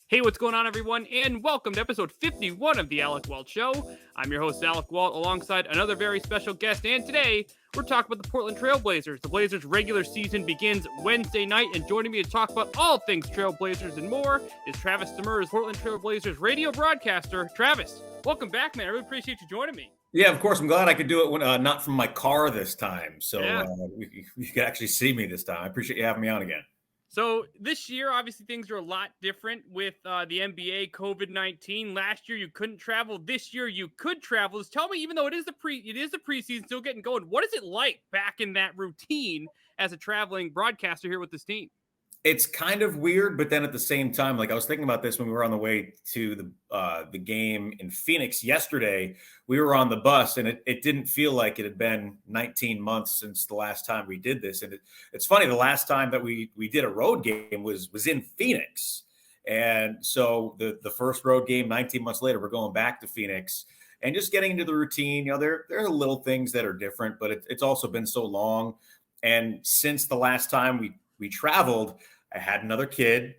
Hey, what's going on, everyone? And welcome to episode 51 of the Alec Walt Show. I'm your host, Alec Walt, alongside another very special guest. And today, we're talking about the Portland Trailblazers. The Blazers' regular season begins Wednesday night. And joining me to talk about all things Trailblazers and more is Travis Demers, Portland Trailblazers radio broadcaster. Travis, welcome back, man. I really appreciate you joining me. Yeah, of course. I'm glad I could do it when not from my car this time. So Yeah. you could actually see me this time. I appreciate you having me on again. So this year, obviously, things are a lot different with the NBA COVID-19. Last year, you couldn't travel. This year, you could travel. Just tell me, even though it is the preseason, still getting going, what is it like back in that routine as a traveling broadcaster here with this team? It's kind of weird, but then at the same time, like I was thinking about this when we were on the way to the game in Phoenix yesterday. We were on the bus, and it didn't feel like it had been 19 months since the last time we did this. And it's funny, the last time that we did a road game was in Phoenix, and so the first road game 19 months later, we're going back to Phoenix and just getting into the routine. There are little things that are different, but it's also been so long, and since the last time we traveled, I had another kid,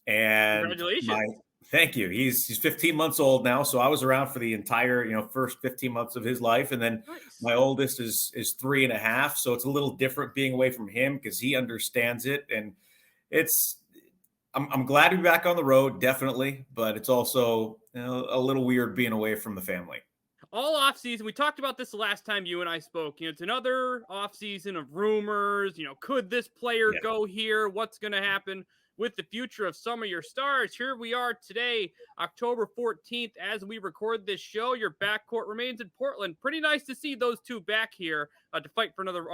and Congratulations. thank you. He's 15 months old now, so I was around for the entire first 15 months of his life, and then Nice. my oldest is 3.5, so it's a little different being away from him because he understands it, and it's I'm glad to be back on the road, definitely, but it's also a little weird being away from the family. All off season. We talked about this the last time you and I spoke. It's another off season of rumors. Could this player Yeah. go here? What's going to happen with the future of some of your stars? Here we are today, October 14th, as we record this show. Your backcourt remains in Portland. Pretty nice to see those two back here to fight for another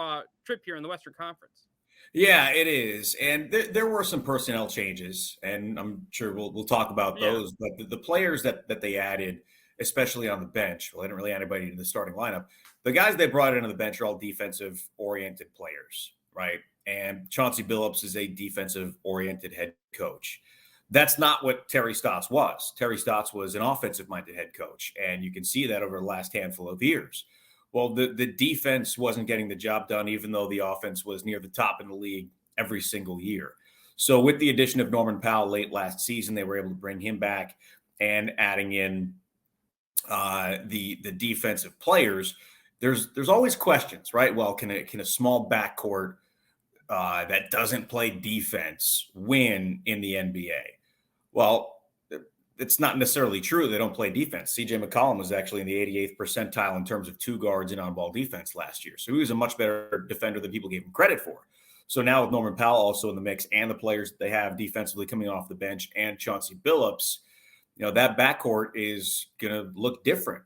trip here in the Western Conference. Yeah, it is, and there were some personnel changes, and I'm sure we'll talk about Yeah. those. But the players that they added, especially on the bench, well, they didn't really add anybody to the starting lineup. The guys they brought into the bench are all defensive-oriented players, right? And Chauncey Billups is a defensive-oriented head coach. That's not what Terry Stotts was. Terry Stotts was an offensive-minded head coach, and you can see that over the last handful of years. Well, the defense wasn't getting the job done, even though the offense was near the top in the league every single year. So, with the addition of Norman Powell late last season, they were able to bring him back and adding in the defensive players. There's always questions, right? Well, can a small backcourt that doesn't play defense win in the NBA? Well, it's not necessarily true. They don't play defense. CJ McCollum was actually in the 88th percentile in terms of two guards in on-ball defense last year. So he was a much better defender than people gave him credit for. So now with Norman Powell also in the mix and the players that they have defensively coming off the bench and Chauncey Billups, that backcourt is going to look different.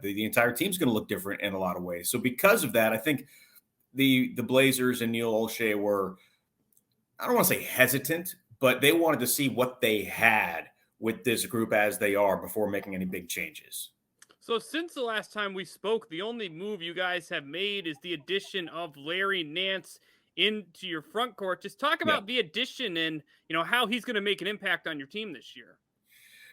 The entire team's going to look different in a lot of ways. So because of that, I think the Blazers and Neil Olshey were, I don't want to say hesitant, but they wanted to see what they had with this group as they are before making any big changes. So since the last time we spoke, the only move you guys have made is the addition of Larry Nance into your front court. Just talk Yeah. about the addition and how he's going to make an impact on your team this year.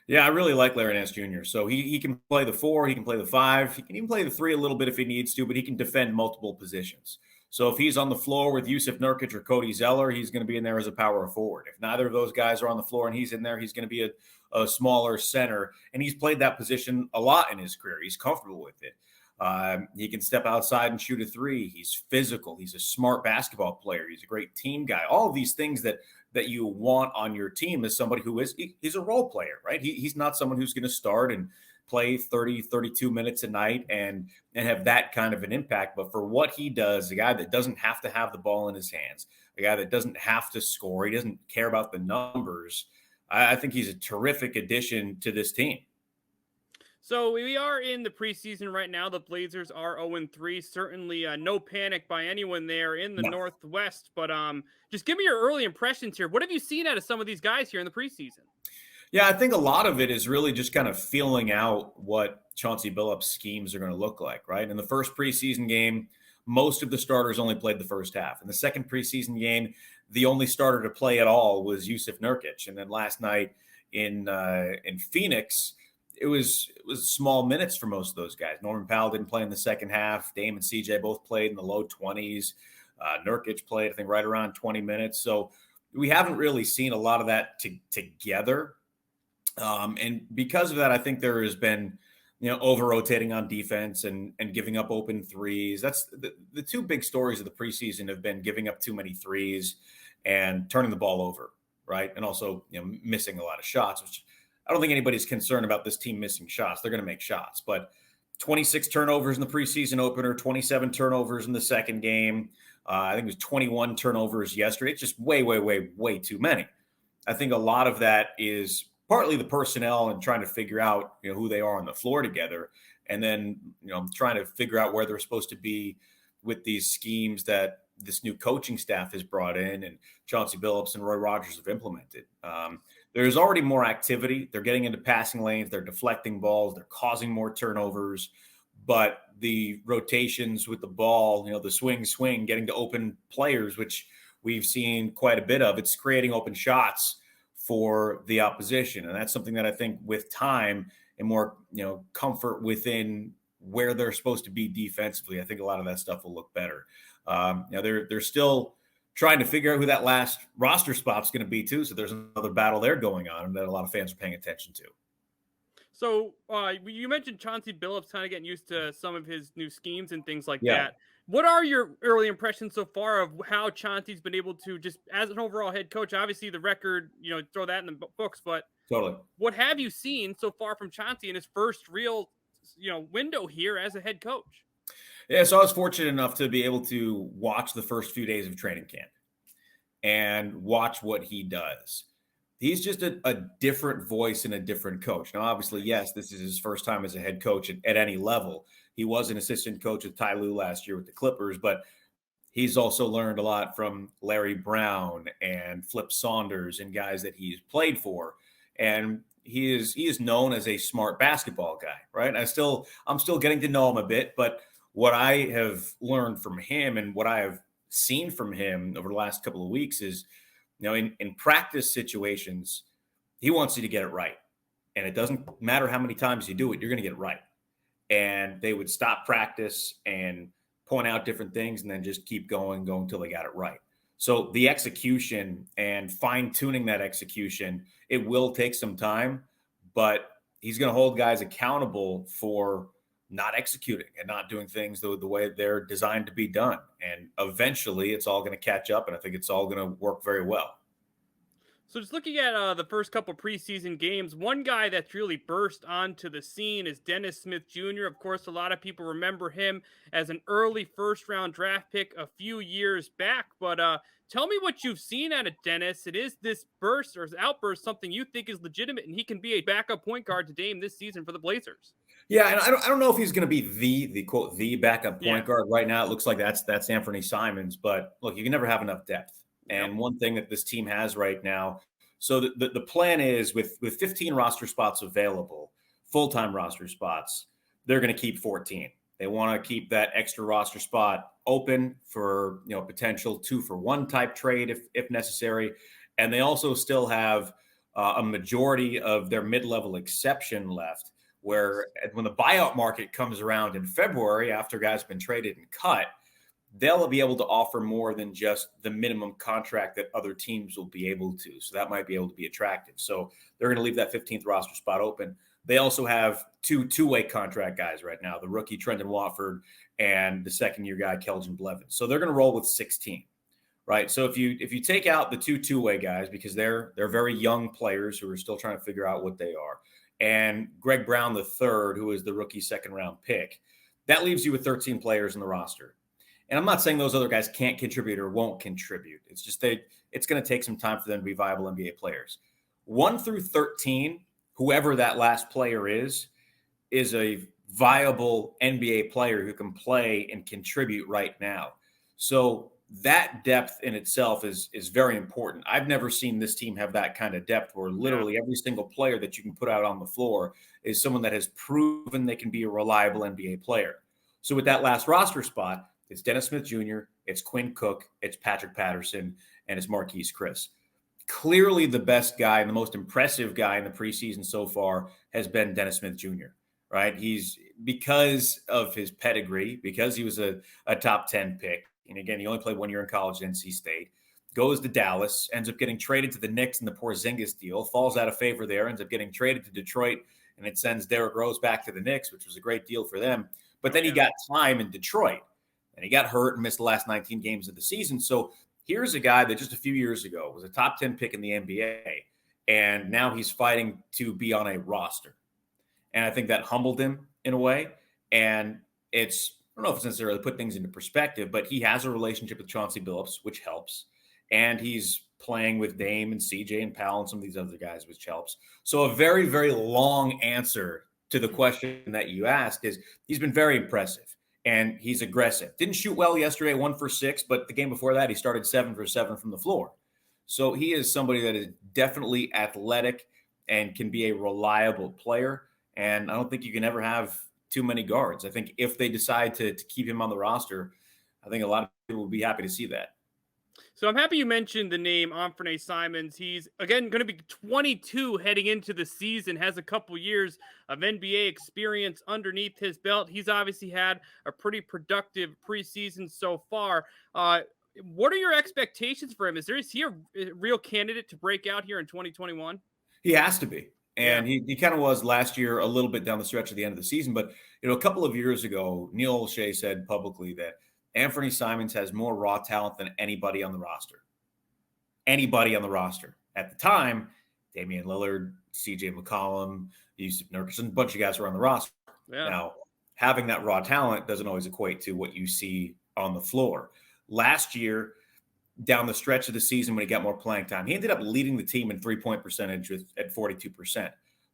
Yeah, I really like Larry Nance Jr. So he can play the 4, he can play the 5, he can even play the 3 a little bit if he needs to, but he can defend multiple positions. So if he's on the floor with Yusuf Nurkic or Cody Zeller, he's going to be in there as a power forward. If neither of those guys are on the floor and he's in there, he's going to be a smaller center. And he's played that position a lot in his career. He's comfortable with it. He can step outside and shoot a 3. He's physical. He's a smart basketball player. He's a great team guy. All of these things that you want on your team is somebody who he's a role player, right? He's not someone who's going to start and play 30, 32 minutes a night and have that kind of an impact. But for what he does, a guy that doesn't have to have the ball in his hands, a guy that doesn't have to score, he doesn't care about the numbers. I think he's a terrific addition to this team. So we are in the preseason right now. The Blazers are 0-3. Certainly no panic by anyone there in the No. Northwest. But just give me your early impressions here. What have you seen out of some of these guys here in the preseason? Yeah, I think a lot of it is really just kind of feeling out what Chauncey Billups' schemes are going to look like, right? In the first preseason game, most of the starters only played the first half. In the second preseason game, the only starter to play at all was Yusuf Nurkic. And then last night in Phoenix, it was small minutes for most of those guys. Norman Powell didn't play in the second half. Dame and CJ both played in the low 20s. Nurkic played, I think, right around 20 minutes. So we haven't really seen a lot of that together. And because of that, I think there has been, over rotating on defense and giving up open threes. That's the two big stories of the preseason have been giving up too many threes and turning the ball over, right? And also, missing a lot of shots, which I don't think anybody's concerned about this team missing shots. They're going to make shots, but 26 turnovers in the preseason opener, 27 turnovers in the second game. I think it was 21 turnovers yesterday. It's just way, way, way, way too many. I think a lot of that is partly the personnel and trying to figure out, who they are on the floor together. And then, trying to figure out where they're supposed to be with these schemes that this new coaching staff has brought in and Chauncey Billups and Roy Rogers have implemented. There's already more activity. They're getting into passing lanes. They're deflecting balls. They're causing more turnovers. But the rotations with the ball, the swing, getting to open players, which we've seen quite a bit of, it's creating open shots for the opposition. And that's something that I think with time and more, comfort within where they're supposed to be defensively, I think a lot of that stuff will look better. They're still trying to figure out who that last roster spot's going to be too. So there's another battle there going on that a lot of fans are paying attention to. So you mentioned Chauncey Billups kind of getting used to some of his new schemes and things like that. What are your early impressions so far of how Chauncey's been able to, just as an overall head coach? Obviously, the record, throw that in the books, but totally, what have you seen so far from Chauncey in his first real, window here as a head coach? Yeah, so I was fortunate enough to be able to watch the first few days of training camp and watch what he does. He's just a different voice and a different coach. Now, obviously, yes, this is his first time as a head coach at any level. He was an assistant coach with Ty Lue last year with the Clippers, but he's also learned a lot from Larry Brown and Flip Saunders and guys that he's played for. And he is known as a smart basketball guy, right? I'm still getting to know him a bit, but what I have learned from him and what I have seen from him over the last couple of weeks is, in practice situations, he wants you to get it right. And it doesn't matter how many times you do it, you're going to get it right. And they would stop practice and point out different things and then just keep going until they got it right. So the execution and fine tuning that execution, it will take some time, but he's going to hold guys accountable for not executing and not doing things the way they're designed to be done. And eventually it's all going to catch up. And I think it's all going to work very well. So just looking at the first couple preseason games, one guy that's really burst onto the scene is Dennis Smith Jr. Of course, a lot of people remember him as an early first-round draft pick a few years back. But tell me what you've seen out of Dennis. It is this burst or outburst something you think is legitimate, and he can be a backup point guard to Dame this season for the Blazers? Yeah, and I don't know if he's going to be the quote the backup point guard right now. It looks like that's Anthony Simons, but look, you can never have enough depth. And one thing that this team has right now, so the plan is with 15 roster spots available, full-time roster spots, they're going to keep 14. They want to keep that extra roster spot open for potential 2-for-1 type trade if necessary, and they also still have a majority of their mid-level exception left. Where when the buyout market comes around in February, after guys have been traded and cut, they'll be able to offer more than just the minimum contract that other teams will be able to. So that might be able to be attractive. So they're going to leave that 15th roster spot open. They also have two-way contract guys right now, the rookie Trendon Watford and the second-year guy Keldon Blevins. So they're going to roll with 16, right? So if you take out the two-way guys, because they're very young players who are still trying to figure out what they are, and Greg Brown III, who is the rookie second-round pick, that leaves you with 13 players in the roster. And I'm not saying those other guys can't contribute or won't contribute. It's just it's going to take some time for them to be viable NBA players. 1 through 13, whoever that last player is a viable NBA player who can play and contribute right now. So that depth in itself is very important. I've never seen this team have that kind of depth where literally every single player that you can put out on the floor is someone that has proven they can be a reliable NBA player. So with that last roster spot, it's Dennis Smith Jr., it's Quinn Cook, it's Patrick Patterson, and it's Marquise Chris. Clearly the best guy and the most impressive guy in the preseason so far has been Dennis Smith Jr., right? He's, because of his pedigree, because he was a top 10 pick, and again, he only played 1 year in college at NC State. goes to Dallas, ends up getting traded to the Knicks in the Porzingis deal, falls out of favor there, ends up getting traded to Detroit, and it sends Derrick Rose back to the Knicks, which was a great deal for them. But then he got time in Detroit, and he got hurt and missed the last 19 games of the season. So here's a guy that just a few years ago was a top 10 pick in the NBA, and now he's fighting to be on a roster. And I think that humbled him in a way. And I don't know if it's necessarily put things into perspective, but he has a relationship with Chauncey Billups, which helps. And he's playing with Dame and CJ and Powell and some of these other guys, which helps. So a very, very long answer to the question that you asked is he's been very impressive and he's aggressive. Didn't shoot well yesterday, 1 for 6, but the game before that, he started 7 for 7 from the floor. So he is somebody that is definitely athletic and can be a reliable player. And I don't think you can ever have too many guards. I think if they decide to keep him on the roster, I think a lot of people will be happy to see that. So I'm happy you mentioned the name Anfernee Simons. He's, again, going to be 22 heading into the season, has a couple years of NBA experience underneath his belt. He's obviously had a pretty productive preseason so far. What are your expectations for him? Is he a real candidate to break out here in 2021? He has to be. And he kind of was last year, a little bit down the stretch at the end of the season. But, a couple of years ago, Neil Olshey said publicly that Anfernee Simons has more raw talent than anybody on the roster. Anybody on the roster. At the time, Damian Lillard, CJ McCollum, Yusuf Nurkic, and a bunch of guys were on the roster. Yeah. Now, having that raw talent doesn't always equate to what you see on the floor. Last year, down the stretch of the season when he got more playing time, he ended up leading the team in three-point percentage at 42%.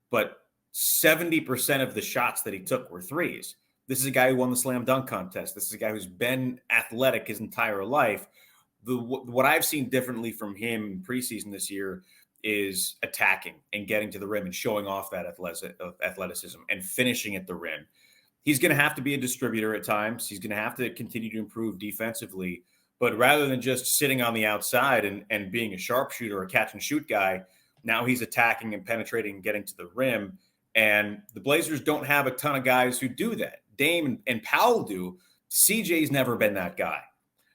But 70% of the shots that he took were threes. This is a guy who won the slam dunk contest. This is a guy who's been athletic his entire life. What I've seen differently from him in preseason this year is attacking and getting to the rim and showing off that athleticism and finishing at the rim. He's going to have to be a distributor at times. He's going to have to continue to improve defensively. But rather than just sitting on the outside and being a sharpshooter or a catch and shoot guy, now he's attacking and penetrating and getting to the rim. And the Blazers don't have a ton of guys who do that. Dame and Powell do. CJ's never been that guy.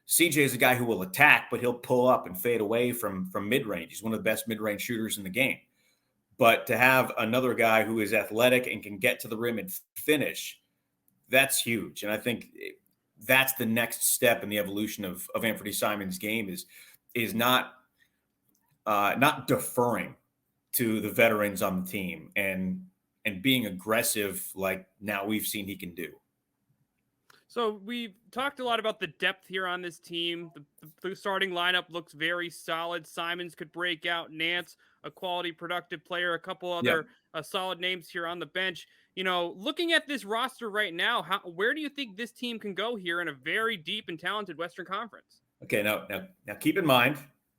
CJ is a guy who will attack, but he'll pull up and fade away from mid-range. He's one of the best mid-range shooters in the game. But to have another guy who is athletic and can get to the rim and finish, that's huge. And I think that's the next step in the evolution of Anfernee Simons' game is not deferring to the veterans on the team and being aggressive like now we've seen he can do. So we've talked a lot about the depth here on this team. The starting lineup looks very solid. Simons could break out. Nance, a quality, productive player. A couple other solid names here on the bench. Looking at this roster right now, where do you think this team can go here in a very deep and talented Western Conference? Okay, now keep in mind,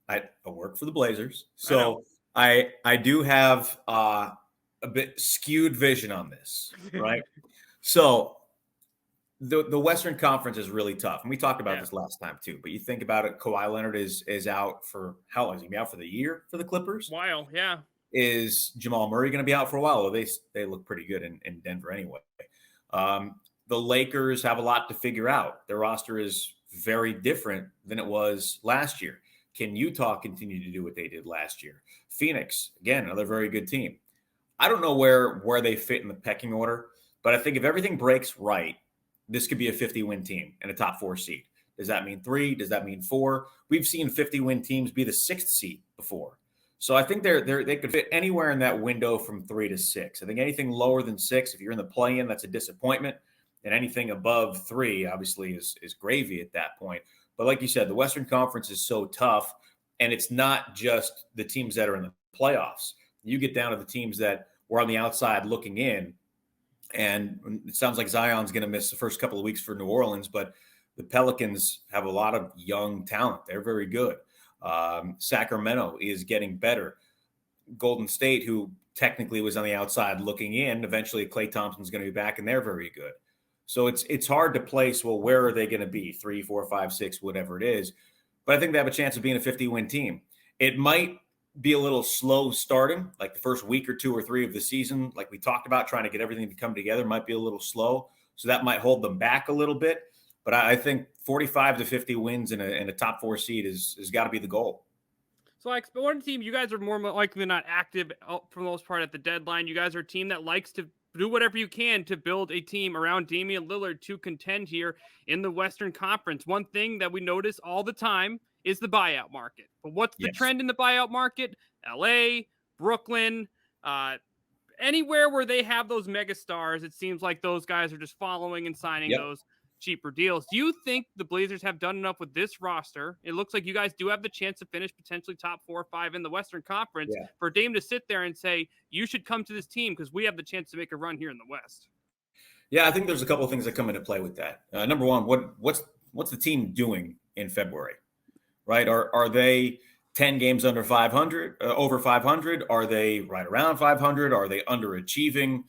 I work for the Blazers, so I do have a bit skewed vision on this, right? So the Western Conference is really tough, and we talked about this last time too. But you think about it, Kawhi Leonard is out for how long? Is he gonna be out for the year for the Clippers? While, yeah. Is Jamal Murray going to be out for a while? Well, they look pretty good in Denver anyway. The Lakers have a lot to figure out. Their roster is very different than it was last year. Can Utah continue to do what they did last year? Phoenix, again, another very good team. I don't know where they fit in the pecking order, but I think if everything breaks right, this could be a 50-win team and a top 4 seed. Does that mean 3? Does that mean 4? We've seen 50-win teams be the 6th seed before. So I think they could fit anywhere in that window from 3 to 6. I think anything lower than 6, if you're in the play-in, that's a disappointment. And anything above 3, obviously, is gravy at that point. But like you said, the Western Conference is so tough, and it's not just the teams that are in the playoffs. You get down to the teams that were on the outside looking in, and it sounds like Zion's going to miss the first couple of weeks for New Orleans, but the Pelicans have a lot of young talent. They're very good. Sacramento is getting better. Golden State, who technically was on the outside looking in, eventually Klay Thompson's going to be back, and they're very good. So it's hard to place, well, where are they going to be? 3, 4, 5, 6, whatever it is. But I think they have a chance of being a 50-win team. It might be a little slow starting, like the first week or 2 or 3 of the season, like we talked about, trying to get everything to come together might be a little slow. So that might hold them back a little bit. But I think 45 to 50 wins in a top 4 seed is got to be the goal. So I expect one team, you guys are more likely than not active for the most part at the deadline. You guys are a team that likes to do whatever you can to build a team around Damian Lillard to contend here in the Western Conference. One thing that we notice all the time is the buyout market. But what's the Yes. trend in the buyout market? LA, Brooklyn, anywhere where they have those mega stars, it seems like those guys are just following and signing Yep. those cheaper deals. Do you think the Blazers have done enough with this roster? It looks like you guys do have the chance to finish potentially top 4 or 5 in the Western Conference Yeah. for Dame to sit there and say, you should come to this team because we have the chance to make a run here in the West. Yeah, I think there's a couple of things that come into play with that. Number one, what's the team doing in February, right? Are they 10 games under 500, over 500? Are they right around 500? Are they underachieving?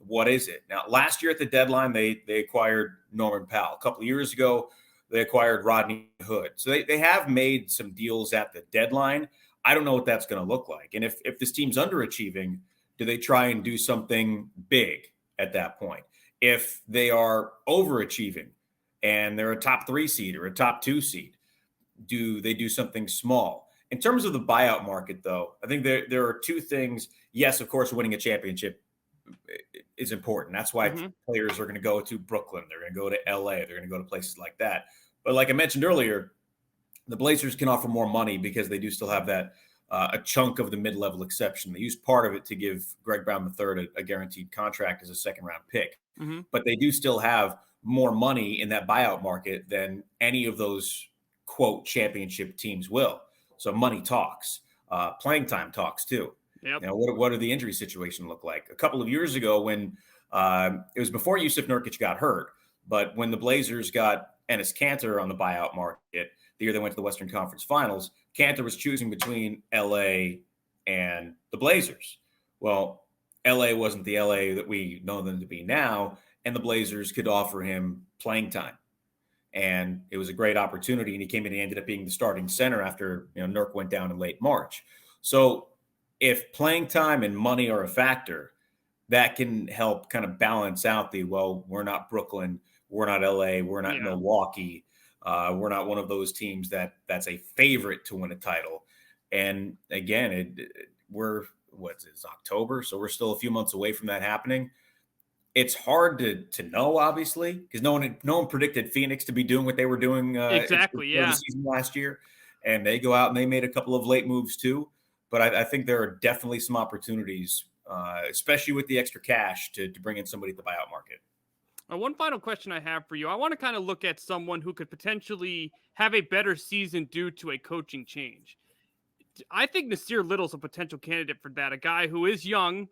What is it? Now, last year at the deadline, they acquired Norman Powell. A couple of years ago, they acquired Rodney Hood. So they have made some deals at the deadline. I don't know what that's going to look like. And if this team's underachieving, do they try and do something big at that point? If they are overachieving and they're a top 3 seed or a top 2 seed, do they do something small? In terms of the buyout market, though, I think there are 2 things. Yes, of course, winning a championship is important. That's why players are going to go to Brooklyn. They're going to go to LA. They're going to go to places like that. But like I mentioned earlier, the Blazers can offer more money because they do still have that a chunk of the mid-level exception. They used part of it to give Greg Brown III a guaranteed contract as a second-round pick. But they do still have more money in that buyout market than any of those, quote, championship teams will. So money talks. Playing time talks, too. Yep. You know, what did the injury situation look like? A couple of years ago when it was before Yusuf Nurkic got hurt, but when the Blazers got Enes Kanter on the buyout market, the year they went to the Western Conference Finals, Kanter was choosing between LA and the Blazers. Well, LA wasn't the LA that we know them to be now, and the Blazers could offer him playing time. And it was a great opportunity, and he came in and ended up being the starting center after Nurk went down in late March. So if playing time and money are a factor, that can help kind of balance out we're not Brooklyn, we're not LA, we're not Milwaukee, we're not one of those teams that's a favorite to win a title. And again, it's October, so we're still a few months away from that happening. It's hard to know, obviously, because no one predicted Phoenix to be doing what they were doing exactly, the season last year, and they go out and they made a couple of late moves too. But I think there are definitely some opportunities, especially with the extra cash, to bring in somebody at the buyout market. One final question I have for you. I want to kind of look at someone who could potentially have a better season due to a coaching change. I think Nassir Little's a potential candidate for that. A guy who is young,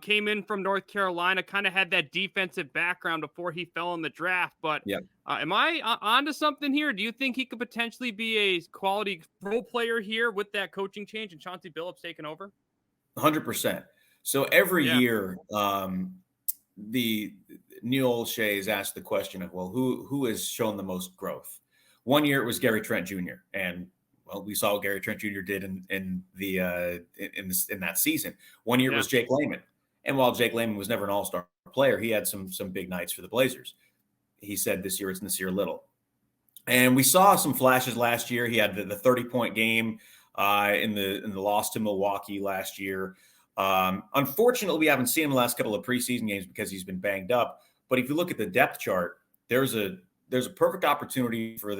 came in from North Carolina, kind of had that defensive background before he fell in the draft. But am I onto something here? Do you think he could potentially be a quality role player here with that coaching change and Chauncey Billups taking over? 100%. So every year, the Neil Olshey is asked the question of, well, who has shown the most growth? One year it was Gary Trent Jr. And we saw what Gary Trent Jr. did in that season. One year it was Jake Layman. And while Jake Layman was never an all-star player, he had some big nights for the Blazers. He said this year it's Nassir Little. And we saw some flashes last year. He had the 30-point game in the loss to Milwaukee last year. Unfortunately, we haven't seen him the last couple of preseason games because he's been banged up. But if you look at the depth chart, there's a perfect opportunity for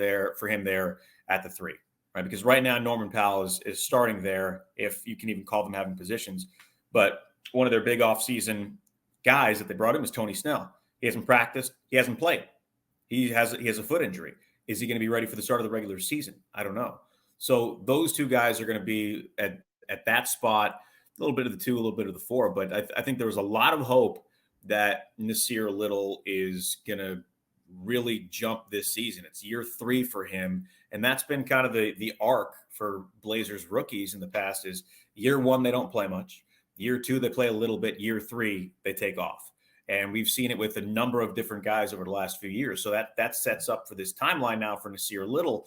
him there at the 3. Right, because right now Norman Powell is starting there, if you can even call them having positions. But one of their big offseason guys that they brought in was Tony Snell. He hasn't practiced. He hasn't played. He has a foot injury. Is he going to be ready for the start of the regular season? I don't know. So those 2 guys are going to be at that spot, a little bit of the 2, a little bit of the 4. But I think there was a lot of hope that Nassir Little is going to really jump this season. It's year 3 for him. And that's been kind of the arc for Blazers rookies in the past is year 1, they don't play much. Year 2, they play a little bit. Year 3, they take off. And we've seen it with a number of different guys over the last few years. So that sets up for this timeline now for Nassir Little.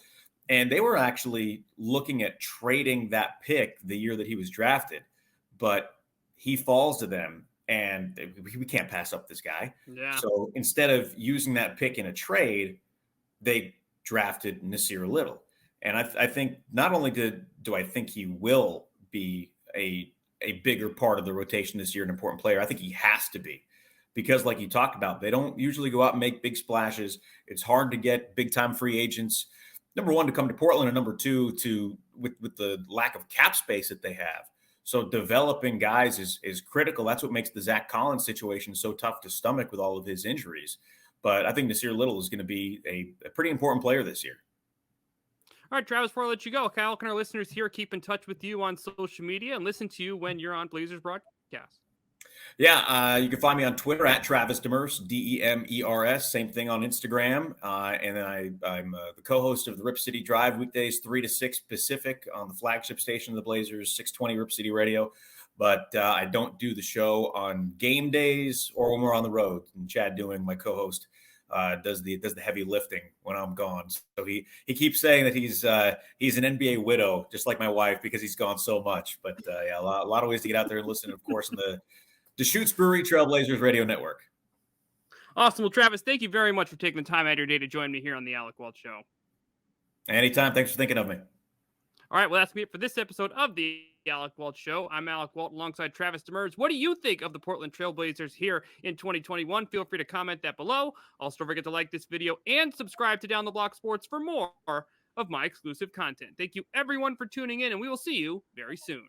And they were actually looking at trading that pick the year that he was drafted. But he falls to them. And we can't pass up this guy. Yeah. So instead of using that pick in a trade, they drafted Nassir Little. And I think not only do I think he will be a bigger part of the rotation this year, an important player, I think he has to be. Because like you talked about, they don't usually go out and make big splashes. It's hard to get big-time free agents, number one, to come to Portland, and number two, with the lack of cap space that they have. So developing guys is critical. That's what makes the Zach Collins situation so tough to stomach with all of his injuries. But I think Nassir Little is going to be a pretty important player this year. All right, Travis, before I let you go, how can our listeners here keep in touch with you on social media and listen to you when you're on Blazers broadcast? Yeah, you can find me on Twitter at Travis Demers, Demers. Same thing on Instagram. And then I'm the co-host of the Rip City Drive weekdays, 3 to 6 Pacific on the flagship station of the Blazers, 620 Rip City Radio. But I don't do the show on game days or when we're on the road. And Chad Doing, my co-host, does the heavy lifting when I'm gone. So he keeps saying that he's an NBA widow, just like my wife, because he's gone so much. But yeah, a lot of ways to get out there and listen. Of course, in the Deschutes Brewery Trailblazers Radio Network. Awesome. Well, Travis, thank you very much for taking the time out of your day to join me here on the Alec Walt Show. Anytime. Thanks for thinking of me. All right. Well, that's it for this episode of the Alec Walt Show. I'm Alec Walt alongside Travis Demers. What do you think of the Portland Trailblazers here in 2021? Feel free to comment that below. Also, don't forget to like this video and subscribe to Down the Block Sports for more of my exclusive content. Thank you, everyone, for tuning in, and we will see you very soon.